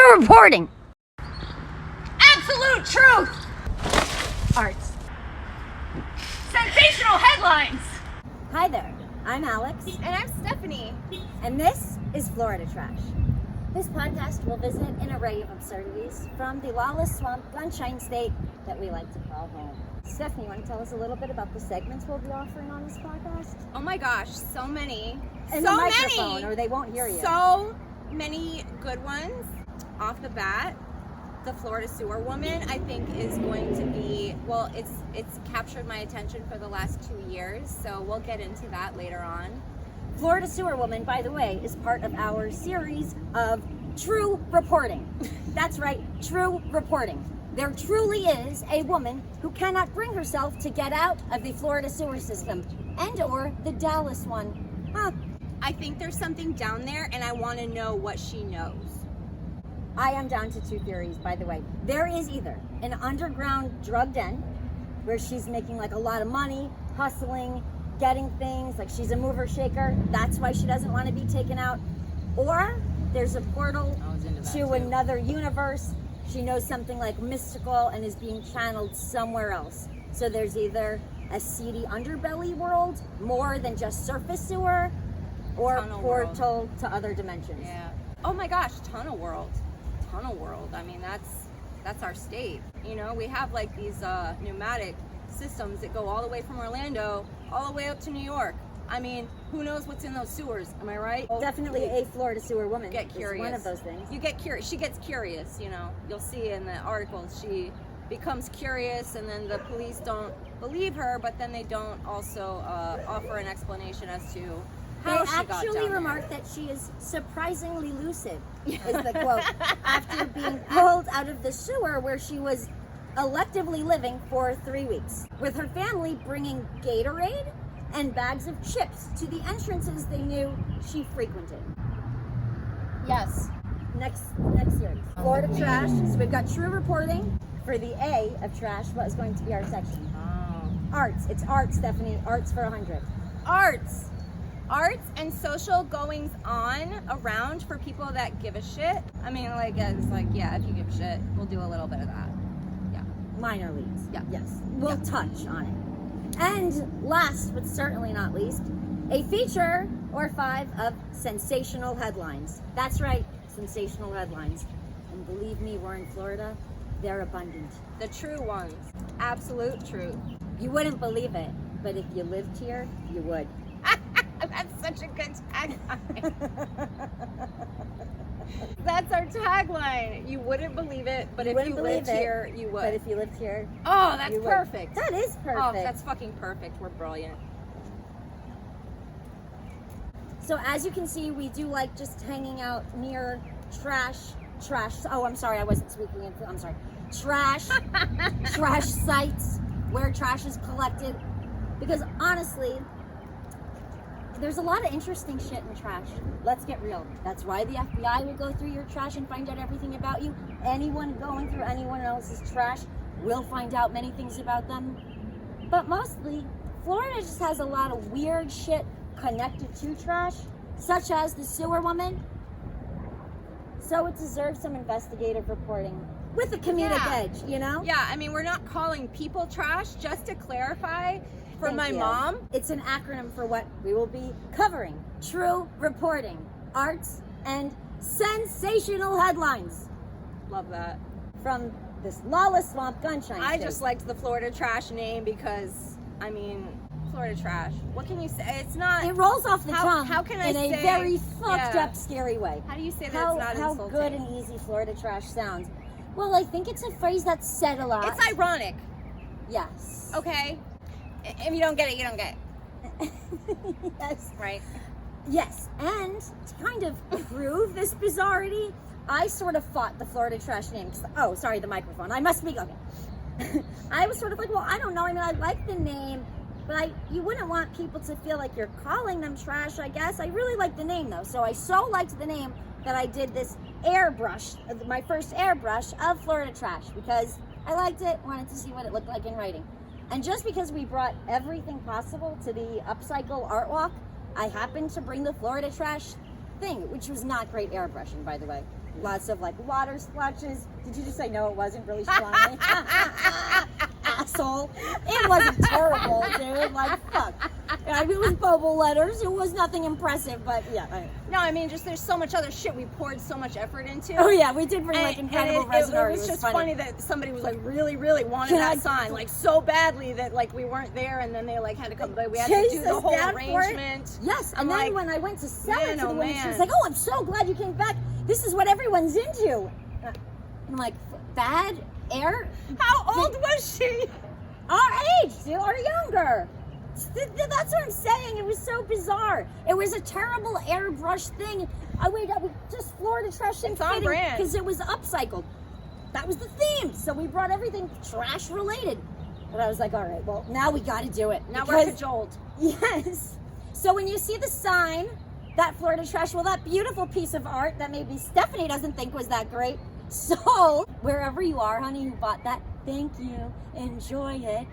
True reporting. Absolute truth. Arts. Sensational headlines. Hi there, I'm Alex, And I'm Stephanie. and this is Florida Trash. This podcast will visit an array of absurdities from the lawless swamp gunshine state that we like to call home. Stephanie, you want to tell us a little bit about the segments we'll be offering on this podcast? Oh my gosh, so many. And so the microphone, many. or they won't hear you. So many good ones. Off the bat, the Florida sewer woman, I think, is going to be, well, it's captured my attention for the last 2 years, so we'll get into that later on. Florida Sewer Woman, by the way, is part of our series of true reporting. That's right, true reporting. There truly is a woman who cannot bring herself to get out of the Florida sewer system and or the Dallas one. Huh. I think there's something down there, and I want to know what she knows. I am down to two theories, by the way. There is either an underground drug den where she's making like a lot of money, hustling, getting things, like she's a mover shaker. That's why she doesn't want to be taken out. Or there's a portal to another universe. She knows something like mystical and is being channeled somewhere else. So there's either a seedy underbelly world, more than just surface sewer, or Tunnel portal world. to other dimensions. Yeah. Oh my gosh, tunnel world. Tunnel world. I mean, that's our state. You know, we have like these pneumatic systems that go all the way from Orlando all the way up to New York. I mean, who knows what's in those sewers? Am I right? Definitely a Florida sewer woman. Get curious. Is one of those things. You get curious. She gets curious. You know, you'll see in the articles she becomes curious, and then the police don't believe her, but then they don't also offer an explanation as to how They she got actually down remarked that she is surprisingly lucid, is the quote, after being pulled out of the sewer where she was electively living for 3 weeks, with her family bringing Gatorade and bags of chips to the entrances they knew she frequented. Yes. Next series, Florida Trash. So we've got true reporting. For the A of trash, what is going to be our section? Oh. Arts. It's arts, Stephanie. Arts for 100. Arts and social goings on around for people that give a shit. I mean, like, it's like, yeah, if you give a shit, we'll do a little bit of that. Yeah. Minor leagues. Yeah. Yes. We'll touch on it. And last, but certainly not least, a feature or 5 of sensational headlines. That's right, sensational headlines. And believe me, we're in Florida. They're abundant. The true ones. Absolute truth. You wouldn't believe it, but if you lived here, you would. That's such a good tagline. That's our tagline. You wouldn't believe it, but if you lived here, you would. But if you lived here, Oh, that's you would. perfect. That is perfect. Oh, that's fucking perfect. We're brilliant. So as you can see, we do like just hanging out near trash. Oh, I'm sorry, I wasn't speaking into. I'm sorry. Trash sites where trash is collected, because honestly, there's a lot of interesting shit in trash. Let's get real. That's why the FBI will go through your trash and find out everything about you. Anyone going through anyone else's trash will find out many things about them. But mostly, Florida just has a lot of weird shit connected to trash, such as the sewer woman. So it deserves some investigative reporting with a comedic edge, you know? Yeah, I mean, we're not calling people trash, just to clarify. For Thank my you. mom, It's an acronym for what we will be covering. True reporting, arts, and sensational headlines love that. from this lawless swamp gunshine I state. just liked the Florida Trash name because, I mean, Florida Trash. What can you say? It's not. It rolls off the tongue how can I in a say- very fucked yeah. up, scary way. How do you say that How, it's not how insulting? good and easy Florida trash sounds. Well, I think it's a phrase that's said a lot. It's ironic, Yes. okay? If you don't get it, you don't get it, Yes. right? Yes, and to kind of prove this bizarrety, I sort of fought the Florida trash name. Oh, sorry, the microphone. I must speak. Okay. I was sort of like, well, I don't know. I mean, I like the name, but you wouldn't want people to feel like you're calling them trash, I guess. I really like the name, though. So I so liked the name that I did this airbrush, my first airbrush of Florida trash, because I liked it, wanted to see what it looked like in writing. And just because we brought everything possible to the upcycle art walk, I happened to bring the Florida trash thing, which was not great airbrushing, by the way. Lots of like water splotches. Did you just say no? It wasn't really slimy. Asshole. It wasn't terrible, dude. Like fuck. It was bubble letters. It was nothing impressive, but yeah. No, I mean, just there's so much other shit we poured so much effort into. Oh yeah, we did bring like incredible resin art. It was just funny that somebody was like really wanted that sign like so badly that like we weren't there, and then they like had to come. Like, we had to do the whole arrangement. Yes, and then when I went to sell it to the woman, she was like, "Oh, I'm so glad you came back. This is what everyone's into." I'm like, bad air. How old was she? Our age, or younger. That's what I'm saying. It was so bizarre. It was a terrible airbrush thing. We just Florida trash and on brand because it was upcycled. That was the theme. So we brought everything trash related. But I was like, all right, well, now we got to do it. Now we're cajoled. Yes. So when you see the sign, that Florida trash, well, that beautiful piece of art that maybe Stephanie doesn't think was that great. So wherever you are, honey, who bought that, thank you. Enjoy it.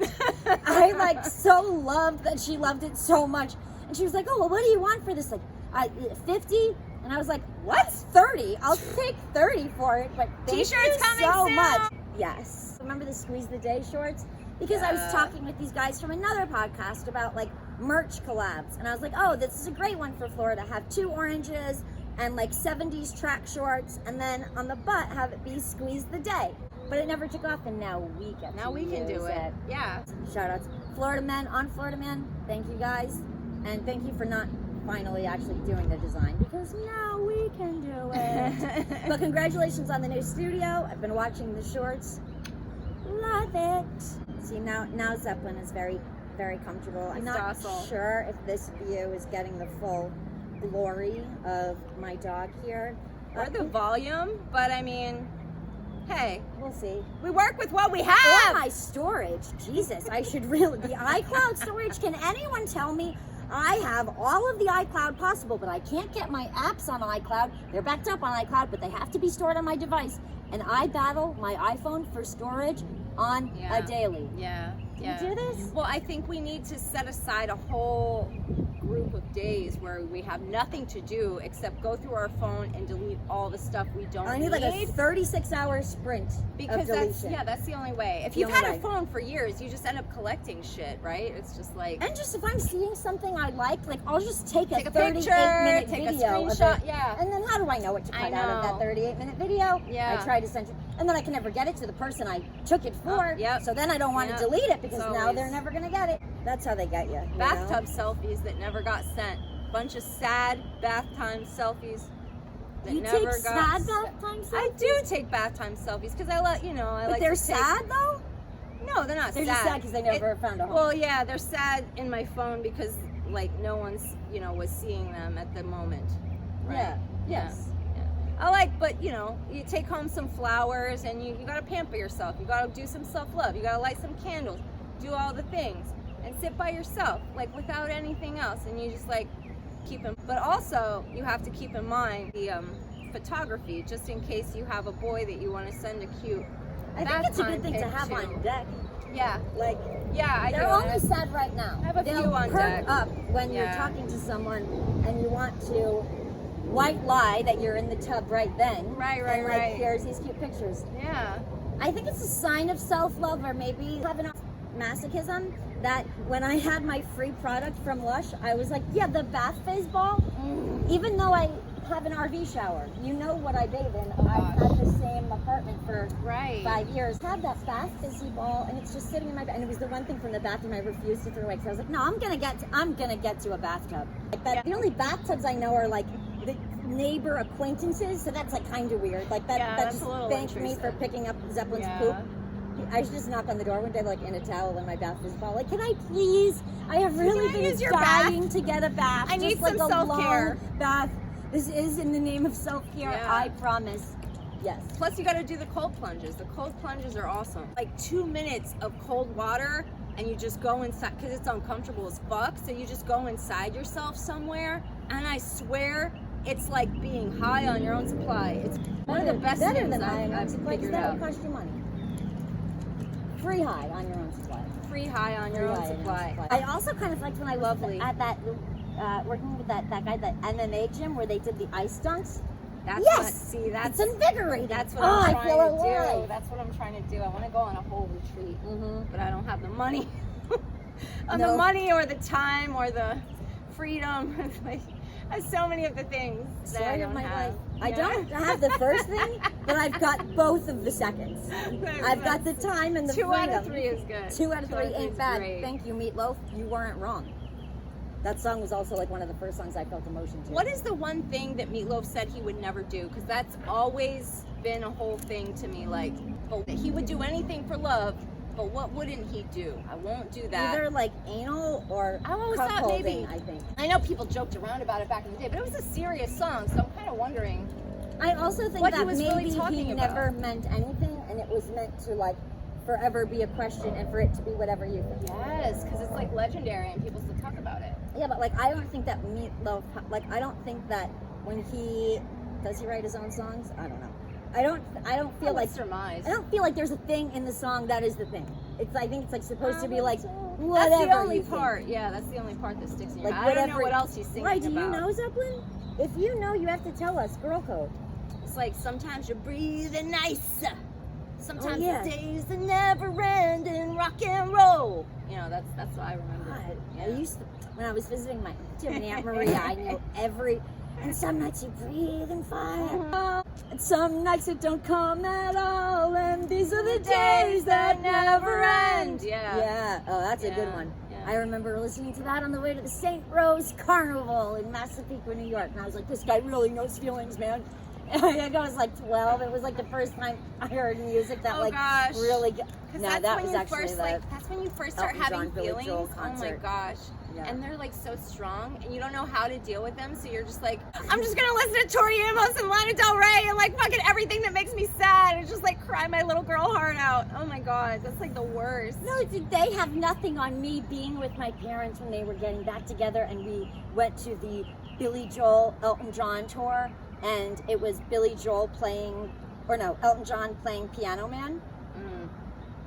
I like so loved that she loved it so much. And she was like, oh, well, what do you want for this? Like, 50? And I was like, what? 30? I'll take 30 for it. But thank T-shirts you coming so soon. much. Yes. Remember the Squeeze the Day shorts? Because I was talking with these guys from another podcast about like merch collabs. And I was like, oh, this is a great one for Florida. Have 2 oranges and like 70s track shorts. And then on the butt, have it be Squeeze the Day. But it never took off, and now we get Now we can do it. Yeah. Shout outs. Florida Men on Florida Man. Thank you guys. And thank you for not finally actually doing the design, because now we can do it. But congratulations on the new studio. I've been watching the shorts. Love it. See, now Zeppelin is very, very comfortable. I'm not sure if this view is getting the full glory of my dog here. Or the volume, but I mean, hey, we'll see. We work with what we have. Or my storage. Jesus, I should really. The iCloud storage. Can anyone tell me? I have all of the iCloud possible, but I can't get my apps on iCloud. They're backed up on iCloud, but they have to be stored on my device. And I battle my iPhone for storage on a daily. Yeah. Can you do this? Well, I think we need to set aside a whole group of days where we have nothing to do except go through our phone and delete all the stuff we don't need. I need like a 36-hour sprint because of deletion. that's the only way. If you've had a phone for years, you just end up collecting shit, right? It's just like... And just if I'm seeing something I like I'll just take a 38-minute take video a screenshot, of it. And then how do I know what to cut out of that 38-minute video? Yeah. I try to send it, and then I can never get it to the person I took it for. So then I don't want to delete it because now they're never going to get it. That's how they get you. Bathtub selfies that never got sent. Bunch of sad bath time selfies that never got sent. You take sad bath time selfies? I do take bath time selfies because I like, But they're sad though? No, they're not sad. They're just sad because they never found a home. Well, yeah, they're sad in my phone because like no one's, was seeing them at the moment. Right? Yeah. Yes. Yeah. I like, but you take home some flowers and you got to pamper yourself. You got to do some self-love. You got to light some candles. Do all the things and sit by yourself like without anything else, and you just like keep them. But also you have to keep in mind the photography, just in case you have a boy that you want to send a cute I think it's a good thing to have on deck. Yeah, they're only sad right now. I have a few on deck. Up when you're talking to someone and you want to white lie that you're in the tub right then. Right. Here's these cute pictures. Yeah, I think it's a sign of self-love, or maybe have enough masochism that when I had my free product from Lush, I was like, yeah, the bath fizz ball, even though I have an RV shower, you know what I bathe in. I've had the same apartment for 5 years. I have that bath fizzy ball, and it's just sitting in my bed. And it was the one thing from the bathroom I refused to throw away because I was like, no, I'm gonna get to a bathtub. Like that. The only bathtubs I know are like the neighbor acquaintances, so that's like kind of weird. Like that just thanked me for picking up Zeppelin's poop. I should just knock on the door one day, like in a towel in my bath fizz ball. Like, can I please? I have really been dying to get a bath. I need some like self-care. Bath. This is in the name of self-care. I promise. Yes. Plus, you got to do the cold plunges. The cold plunges are awesome. Like 2 minutes of cold water, and you just go inside because it's uncomfortable as fuck. So you just go inside yourself somewhere, and I swear, it's like being high on your own supply. It's one of the best things than high on your own supply. That would cost you money. Free high on your own supply. Free high on your own supply. I also kind of liked when I was at that working with that guy, that MMA gym where they did the ice dunks. That's Yes! that's It's invigorating. That's what Oh, I'm I trying feel to alive. do. That's what I'm trying to do. I want to go on a whole retreat, but I don't have the money, the No. money or the time or the freedom. Like, so many of the things that I Story don't of my have. life. I Yeah. don't have the first thing, but I've got both of the seconds. I've got the time and the 2 out of freedom. 3 is good. 2 out of 3 ain't is bad. great. Thank you, Meatloaf. You weren't wrong. That song was also like one of the first songs I felt emotion to. What is the one thing that Meatloaf said he would never do? Because that's always been a whole thing to me. Like, that he would do anything for love, but what wouldn't he do? I won't do that. Either like anal or I always thought maybe. cuckolding, I think. I know people joked around about it back in the day, but it was a serious song, so I'm kind of wondering. I also think What he that was maybe really talking he about. never meant anything, and it was meant to like forever be a question and for it to be whatever you think. Yes, because it's like legendary and people still talk about it. Yeah, but like I don't think that Meatloaf, like I don't think that when he does he write his own songs? I don't know. I don't feel like surmise. I don't feel like there's a thing in the song that is the thing. I think it's like supposed to be like That's whatever. the only you think. part. Yeah, that's the only part that sticks in your Like head. I don't know whatever- what else he's singing Why do you about. know, Zeppelin? If you know, you have to tell us. Girl code. It's like sometimes you're breathing nice. Sometimes yeah. the days that never end in rock and roll. You know, that's what I remember. God, Yeah. I used to when I was visiting my Jim and Aunt Maria. I knew every. And some nights you breathe in fire. And some nights it don't come at all. And these are the days that never end. Yeah. Yeah. Oh, that's a good Yeah, one. yeah. I remember listening to that on the way to the St. Rose Carnival in Massapequa, New York. And I was like, this guy really knows feelings, man. And I think I was like 12. It was like the first time I heard music that gosh. really. No, that's that when was you actually first, that's when you first start Elton having John, Billy feelings. Joel Oh my concert. gosh. Yeah. And they're like so strong and you don't know how to deal with them, so you're just like, I'm just gonna listen to Tori Amos and Lana Del Rey and like fucking everything that makes me sad and just like cry my little girl heart out. Oh my god, that's like the worst. No, they have nothing on me being with my parents when they were getting back together, and we went to the Billy Joel Elton John tour, and it was Billy Joel Elton John playing Piano Man.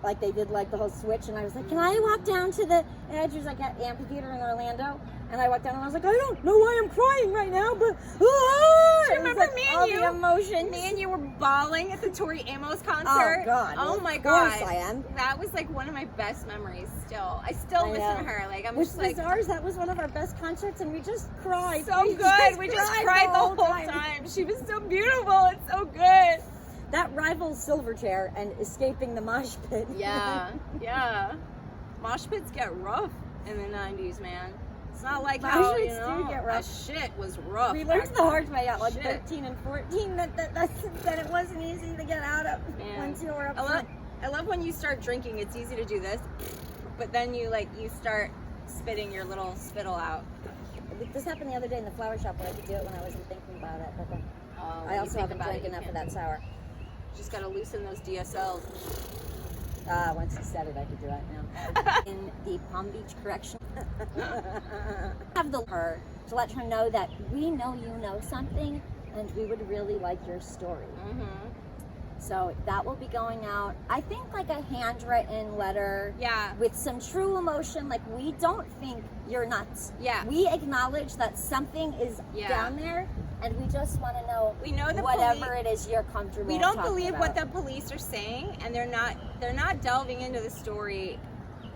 Like they did like the whole switch, and I was like, can I walk down to the edge? It was like at the amphitheater in Orlando, and I walked down and I was like, I don't know why I'm crying right now, but Do you remember like me and all you? the emotions. Me and you were bawling at the Tori Amos concert. Oh God! Oh my of course god! I am. That was like one of my best memories. Still, I still listen know. to her. Like I'm Which just was like ours. That was one of our best concerts, and we just cried. so good. We just cried the whole time. She was so beautiful. It's so good. That rivals Silverchair and escaping the mosh pit. Yeah, yeah. Mosh pits get rough in the 90s, man. It's not like Mosh how, pits you know, do get that rough. shit was rough. We learned the hard way at like Shit. 13 and 14 that it wasn't easy to get out of Man. once you were up I love, front. I love when you start drinking, it's easy to do this, but then you start spitting your little spittle out. This happened the other day in the flower shop where I could do it when I wasn't thinking about it. But then When I you also think haven't about drank it, you enough of can't. that sour. Just gotta loosen those DSLs. Once you said it, I could do it now. In the Palm Beach Correction, have her to let her know that we know you know something, and we would really like your story. So that will be going out. I think like a handwritten letter. Yeah. With some true emotion. Like we don't think you're nuts. Yeah. We acknowledge that something is Yeah. down there, and we just want to know. We know the whatever it is you're comfortable. We don't talking believe about. what the police are saying, and they're not delving into the story,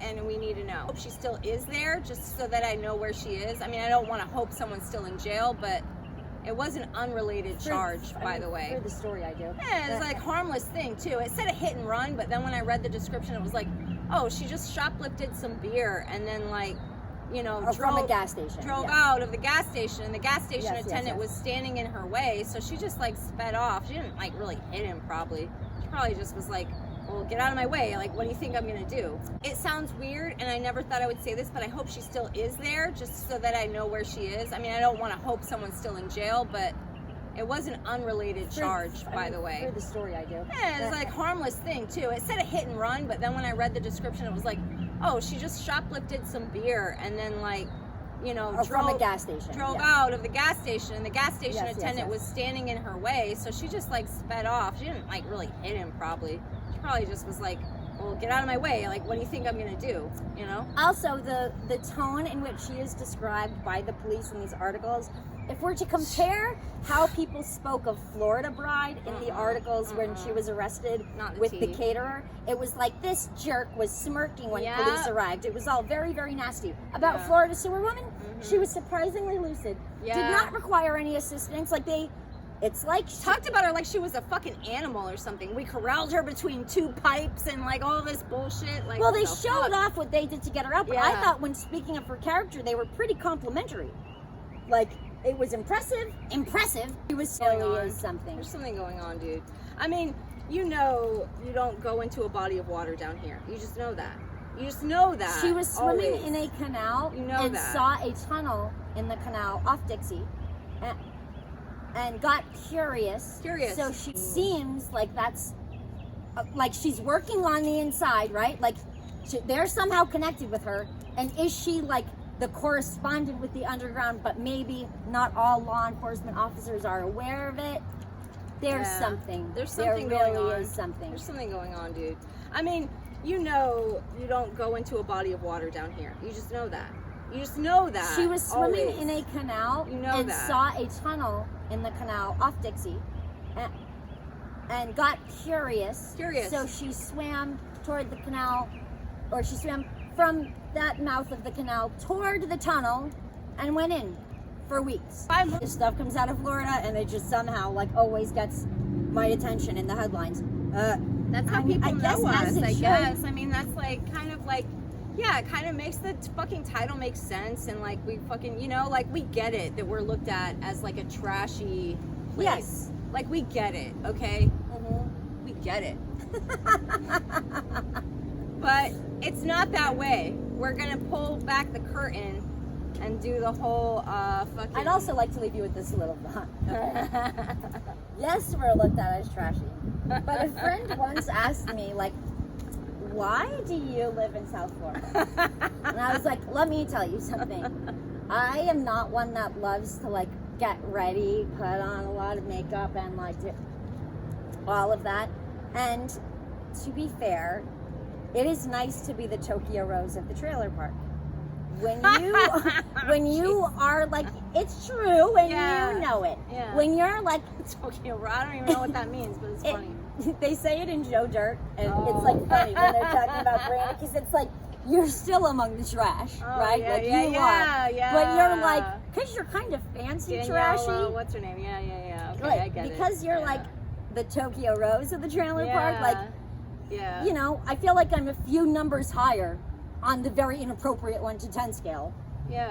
and we need to know. I hope she still is there, just so that I know where she is. I mean, I don't want to hope someone's still in jail, but it was an unrelated charge, by the way. For the story, I do. Yeah, it's like harmless thing too. It said a hit and run, but then when I read the description, it was like, oh, she just shoplifted some beer and then from a gas station. drove yeah. out of the gas station, and the gas station Yes, attendant yes. was standing in her way, so she just sped off. She didn't really hit him. Probably, she probably just was like, well, get out of my way. Like, what do you think I'm gonna do? It sounds weird, and I never thought I would say this, but I hope she still is there, just so that I know where she is. I mean, I don't want to hope someone's still in jail, but it was an unrelated charge, by the way. For the story, I do. Yeah, it's like harmless thing too. It said a hit and run, but then when I read the description, it was like, oh, she just shoplifted some beer and then from a gas station. drove yeah. out of the gas station, and the gas station Yes, attendant yes. was standing in her way, so she just sped off. She didn't really hit him. Probably, she probably just was like, well, get out of my way. Like, what do you think I'm gonna do? You know? Also, the tone in which she is described by the police in these articles if we're to compare how people spoke of Florida Bride in the articles when she was arrested with the caterer, it was like this jerk was smirking when police arrived. It was all very, very nasty. About Florida Superwoman, she was surprisingly lucid. Did not require any assistance. Like it's like talked about her like she was a fucking animal or something. We corralled her between two pipes and like all this bullshit. Like, well, they showed off what they did to get her out, but I thought when speaking of her character, they were pretty complimentary. Like, it was impressive. It was really is something. There's something going on, dude. I mean, you know, you don't go into a body of water down here. You just know that. You just know that. She was swimming in a canal and that. saw a tunnel in the canal off Dixie. And got curious. So she seems like that's like she's working on the inside, right? Like they're somehow connected with her. And is she like the correspondent with the underground, but maybe not all law enforcement officers are aware of it? There's something. There's something going on. There really is something. There's something going on, dude. I mean, you know, you don't go into a body of water down here. You just know that. You just know that. She was swimming in a canal and saw a tunnel in the canal off Dixie and got curious. So she swam toward the canal, or she swam from that mouth of the canal toward the tunnel and went in for weeks. This stuff comes out of Florida and it just somehow like always gets my attention in the headlines. That's how people know us, I guess. I mean, that's like kind of like, yeah, it kind of makes the fucking title make sense, and like we fucking, you know, like we get it that we're looked at as like a trashy place. Yes. Like we get it, okay? We get it. But it's not that way. We're gonna pull back the curtain and do the whole fucking... I'd also like to leave you with this little thought. Yes, we're looked at as trashy. But a friend once asked me, like, why do you live in South Florida? And I was like, let me tell you something. I am not one that loves to like get ready, put on a lot of makeup and like do all of that. And to be fair, it is nice to be the Tokyo Rose of the trailer park. When you are like, it's true and you know it. Yeah. When you're like Tokyo Rose, I don't even know what that means, but it's funny. They say it in Joe Dirt, and it's like funny when they're talking about Bryant, because it's like you're still among the trash, right? Yeah, like yeah, you are, but you're like, because you're kind of fancy trashy. What's her name? Yeah. Okay, right, I get because it. you're like the Tokyo Rose of the trailer park. Like, you know, I feel like I'm a few numbers higher on the very inappropriate 1 to 10 scale.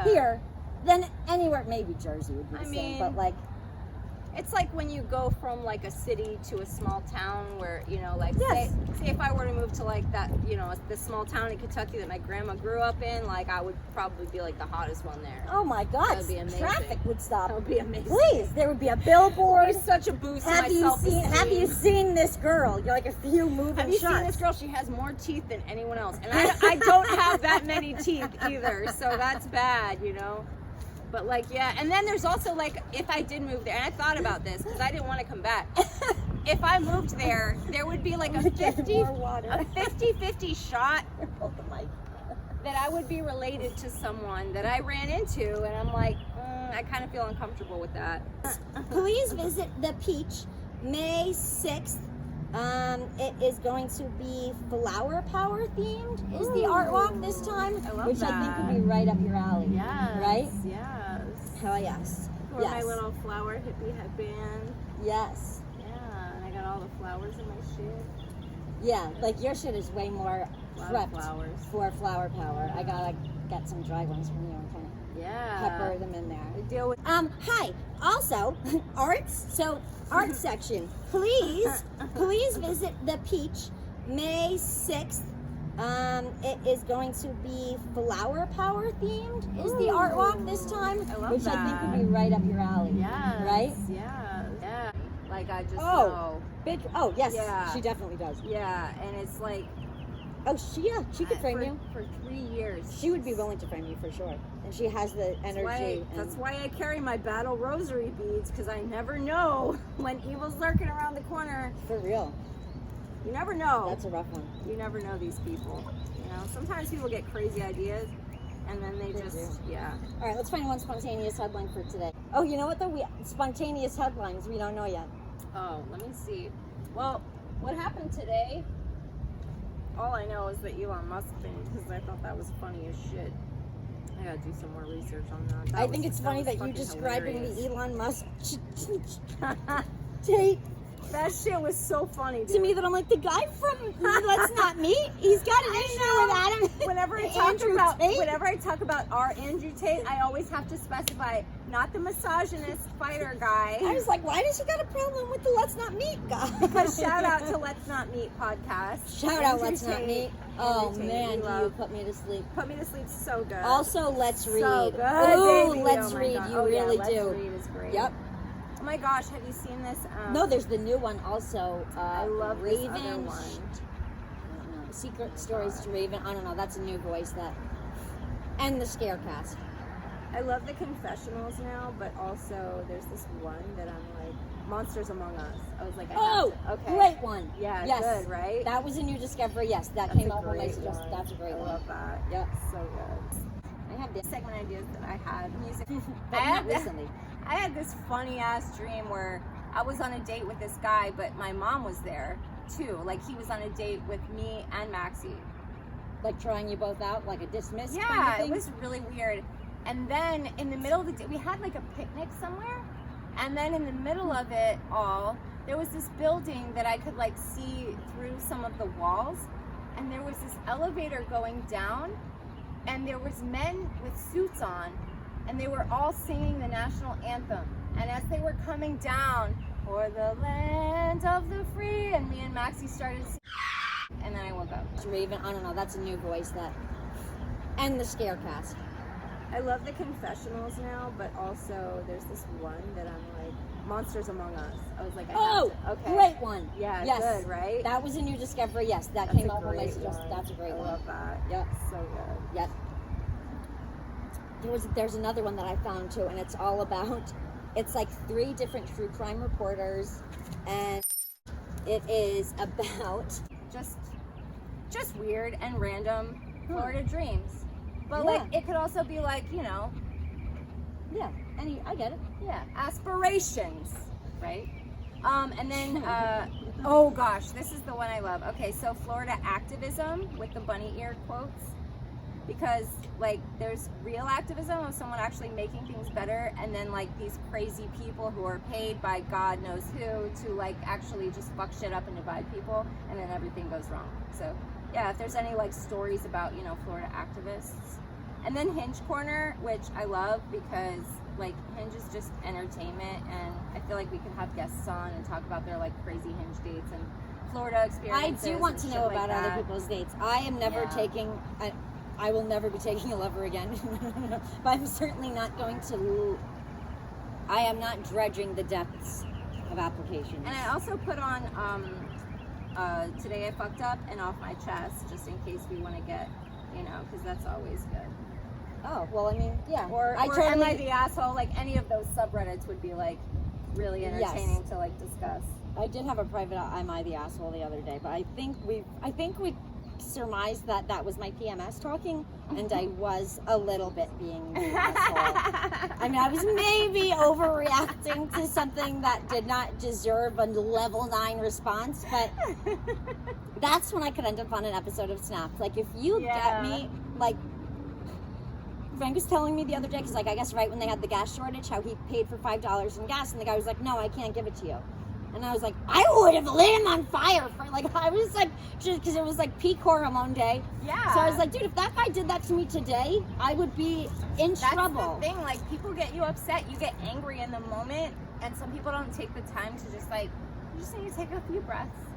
Here than anywhere. Maybe Jersey would be the same, but like. It's like when you go from like a city to a small town where, you know, like say if I were to move to like that, you know, this small town in Kentucky that my grandma grew up in, like I would probably be like the hottest one there. Oh my God, that would be amazing. Traffic would stop. That would be amazing. Please, there would be a billboard. It's such a boost to my self-esteem. Have you seen this girl? You're like a few moving shots. Have you seen this girl? She has more teeth than anyone else. And I don't have that many teeth either, so that's bad, you know? But like, yeah, and then there's also like, if I did move there, and I thought about this because I didn't want to come back. If I moved there, there would be like a 50-50 shot that I would be related to someone that I ran into, and I'm like, I kind of feel uncomfortable with that. Please visit the Peach May 6th. It is going to be flower power themed. Is the art walk this time? I love which that. I think would be right up your alley. Yes. Right? Yes. Oh yes. Or my little flower hippie headband. Yes. Yeah, and I got all the flowers in my shit. Yeah, like your shit is way more prepped for flower power. I gotta get some dry ones from you and kind of pepper them in there. I deal with. Hi. Also, arts. So art section. Please visit the Peach May 6th. It is going to be flower power themed. Is the art walk this time? I love which that. I think would be right up your alley. Yes. Right? Yeah. Like I just know. Big. Oh yes. Yeah. She definitely does. Yeah, and it's like. Oh, she could frame you for 3 years. She would be willing to frame you for sure, and she has the energy. That's why I carry my battle rosary beads, because I never know when evil's lurking around the corner. For real. You never know. That's a rough one. You never know these people. You know, sometimes people get crazy ideas, and then they just, All right, let's find one spontaneous headline for today. Oh, you know what though? Spontaneous headlines. We don't know yet. Oh, let me see. Well, what happened today? All I know is the Elon Musk thing, because I thought that was funny as shit. I gotta do some more research on that. I think it's funny that you fucking describing hilarious. the Elon Musk take That shit was so funny, dude. to me that I'm like, the guy from Let's Not Meet, he's got an issue with Adam. Whenever I talk about our Andrew Tate, I always have to specify not the misogynist fighter guy. I was like, why does he got a problem with the Let's Not Meet guy? Because shout out to Let's Not Meet podcast. Shout out Let's Not Meet. Oh Andrew Tate, man, we you love. put me to sleep. Put me to sleep so good. Also, Let's Read. So good, Ooh, baby. Let's Oh my Read. God. You Oh, yeah, really Let's do. Read is great. Yep. Oh my gosh, have you seen this? No, there's the new one also. I love this Raven. other one. I don't know. Secret Stories to Raven. I don't know. That's a new voice that. And the Scarecast. I love the confessionals now, but also there's this one that I'm like, Monsters Among Us. I was like, okay. Great one. Yeah, yes. Good, right? That was a new discovery. Yes, that That's came a up when I great suggested. one. That's a great I one. love that. Yep. So good. I have this Segment ideas that I had. Music. but not recently. I had this funny ass dream where I was on a date with this guy, but my mom was there too. Like he was on a date with me and Maxie. Like trying you both out, like a dismiss. Yeah, kind of thing? it was really weird. And then in the middle of the day, we had like a picnic somewhere. And then in the middle of it all, there was this building that I could like see through some of the walls. And there was this elevator going down. And there was men with suits on. And they were all singing the national anthem. And as they were coming down, for the land of the free, and me and Maxie started singing. And then I woke up. Raven. I don't know. That's a new voice that. And the Scarecast. I love the confessionals now, but also there's this one that I'm like, Monsters Among Us. I was like, okay. Great one. Yeah, yes. Good, right? That was a new discovery. Yes, that That's came a up when I great suggested. one. That's a great I one. love that. Yep. So good. Yep. There's another one that I found too, and it's all about. It's like 3 different true crime reporters, and it is about Just weird and random Florida dreams. But Yeah. like, it could also be like, you know, yeah. I get it. yeah, aspirations, right? And then, oh gosh, this is the one I love. Okay, so Florida activism with the bunny ear quotes. Because, like, there's real activism of someone actually making things better, and then, like, these crazy people who are paid by God knows who to, like, actually just fuck shit up and divide people, and then everything goes wrong. So, yeah, if there's any, like, stories about, you know, Florida activists. And then Hinge Corner, which I love because, like, Hinge is just entertainment, and I feel like we could have guests on and talk about their, like, crazy Hinge dates and Florida I experiences. do want to and know shit about like other that. people's dates. I am never Yeah. taking. I will never be taking a lover again. But I'm certainly not going to. I am not dredging the depths of applications. And I also put on Today I Fucked Up and Off My Chest, just in case we want to get, you know, because that's always good. Oh, well, I mean, yeah. Or Am I the Asshole? Like, any of those subreddits would be, like, really entertaining to, like, discuss. I did have a private Am I the Asshole the other day, but I think we surmised that was my PMS talking, and I was a little bit being the asshole. I mean, I was maybe overreacting to something that did not deserve a level 9 response, but that's when I could end up on an episode of Snapped. Like, if you get me, like, Frank was telling me the other day, because, like, I guess right when they had the gas shortage, how he paid for $5 in gas, and the guy was like, no, I can't give it to you. And I was like, I would have lit him on fire for, like, I was like, just because it was like peak hormone day. Yeah. So I was like, dude, if that guy did that to me today, I would be in trouble. That's the thing, like, people get you upset, you get angry in the moment, and some people don't take the time to just, like, you just need to take a few breaths,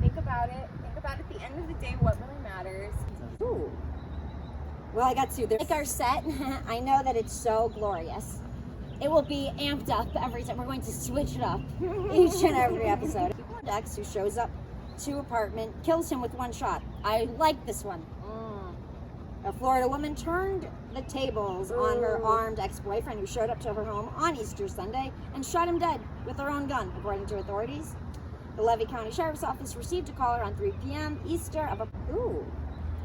think about it at the end of the day what really matters. Ooh. Well, I got to. Like our set, I know that it's so glorious. It will be amped up every time. We're going to switch it up each and every episode. Dex, who shows up to apartment, kills him with one shot. I like this one. A Florida woman turned the tables on her armed ex-boyfriend who showed up to her home on Easter Sunday and shot him dead with her own gun, according to authorities. The Levy County Sheriff's Office received a caller on 3 p.m. Easter of a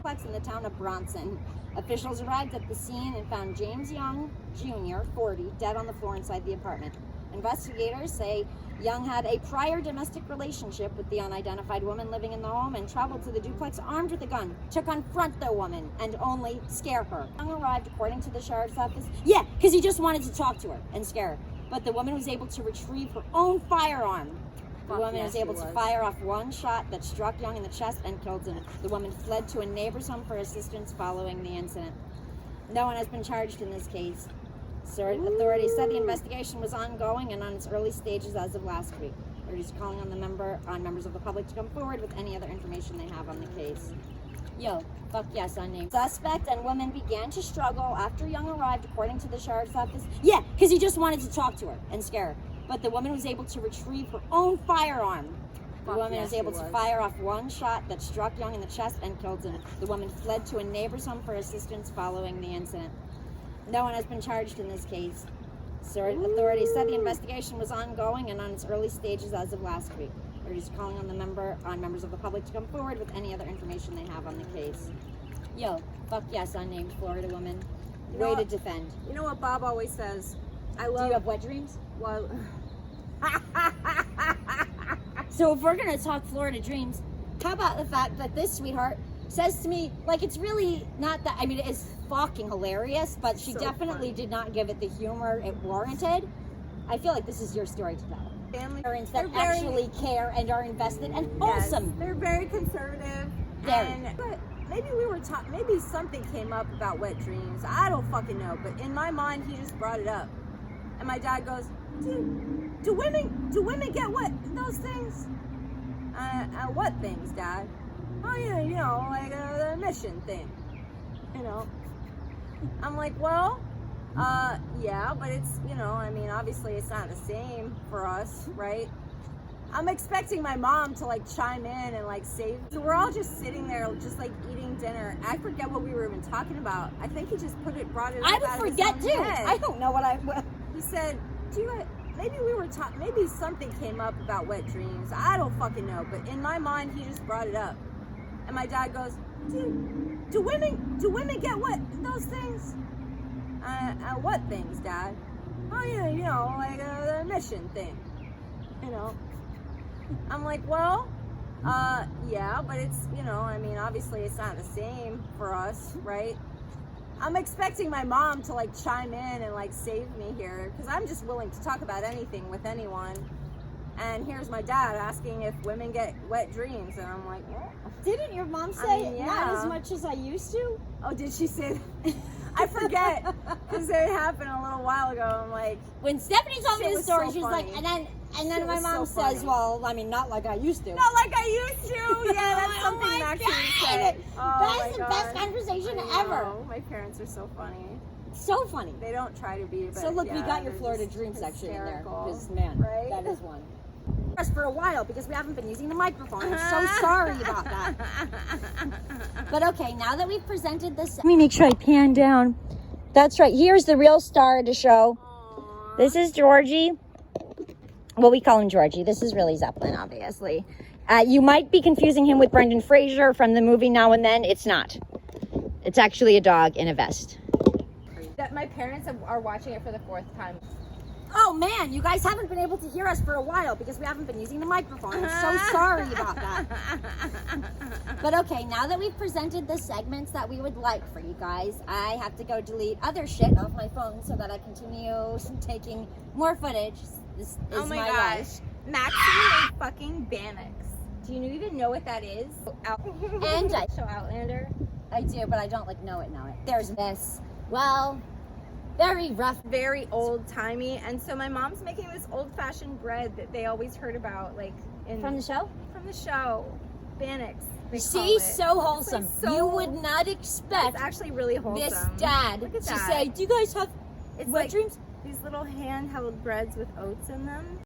duplex in the town of Bronson. Officials arrived at the scene and found James Young Jr., 40, dead on the floor inside the apartment. Investigators say Young had a prior domestic relationship with the unidentified woman living in the home and traveled to the duplex armed with a gun to confront the woman and only scare her. Young arrived, according to the sheriff's office, because he just wanted to talk to her and scare her. But the woman was able to retrieve her own firearm. The woman was able to fire off one shot that struck Young in the chest and killed him. The woman fled to a neighbor's home for assistance following the incident. No one has been charged in this case. Authorities said the investigation was ongoing and on its early stages as of last week. They're just calling on members of the public to come forward with any other information they have on the case. Fuck yes, unnamed. Suspect and woman began to struggle after Young arrived, according to the sheriff's office. Because he just wanted to talk to her and scare her. But the woman was able to retrieve her own firearm. The woman was able to fire off one shot that struck Young in the chest and killed him. The woman fled to a neighbor's home for assistance following the incident. No one has been charged in this case. Authorities said the investigation was ongoing and on its early stages as of last week. They're just calling on members of the public to come forward with any other information they have on the case. Fuck yes, unnamed Florida woman. Way to defend. You know what Bob always says? Do you have wet dreams? Well, so if we're gonna talk Florida dreams, how about the fact that this sweetheart says to me, like, it's really not that, I mean, it is fucking hilarious, but she definitely did not give it the humor it warranted. I feel like this is your story to tell. Family Parents that actually care and are invested and wholesome. They're very conservative. But maybe we were maybe something came up about wet dreams. I don't fucking know, but in my mind, he just brought it up. And my dad goes, do women get what those things? What things, Dad? Oh yeah, you know, like the emission thing. You know. I'm like, well, yeah, but it's, you know, I mean, obviously it's not the same for us, right? I'm expecting my mom to like chime in and like save. So we're all just sitting there, just like eating dinner. I forget what we were even talking about. I think he just brought it up. I would forget too. I don't know what He said, maybe something came up about wet dreams. I don't fucking know, but in my mind, he just brought it up. And my dad goes, do women get what those things? What things, Dad? Oh yeah, you know, like the emission thing. You know. I'm like, well, yeah, but it's, you know, I mean, obviously it's not the same for us, right? I'm expecting my mom to like chime in and like save me here, because I'm just willing to talk about anything with anyone. And here's my dad asking if women get wet dreams, and I'm like, what? Didn't your mom say not as much as I used to? Oh, did she say that? I forget, because it happened a little while ago. I'm like, when Stephanie told me the story, so she was funny. like, and then my mom says, well, I mean, not like I used to. Not like I used to. Yeah, that's something Max would say. That is the best conversation ever. My parents are so funny. So funny. They don't try to be, but so look, yeah, we got your Florida dream section in there. Because, man, right? that is one. For a while, because we haven't been using the microphone. I'm so sorry about that. But okay, now that we've presented this, let me make sure I pan down. That's right. Here's the real star of the show. Aww. This is Georgie. Well, we call him Georgie. This is really Zeppelin, obviously. You might be confusing him with Brendan Fraser from the movie Now and Then. It's not. It's actually a dog in a vest. That my parents are watching it for the 4th time. Oh man, you guys haven't been able to hear us for a while because we haven't been using the microphone. I'm so sorry about that. But okay, now that we've presented the segments that we would like for you guys, I have to go delete other shit off my phone so that I continue taking more footage. This is oh my gosh. Life. Maxine is fucking Bannox. Do you even know what that is? And I show Outlander. I do, but I don't like know it. There's this. Well, very rough, very old-timey, and so my mom's making this old-fashioned bread that they always heard about, like from the show. Bannox. She's so wholesome. Like so, you would not expect. It's actually really wholesome. This dad to say, "Do you guys have wet dreams?" These little handheld breads with oats in them.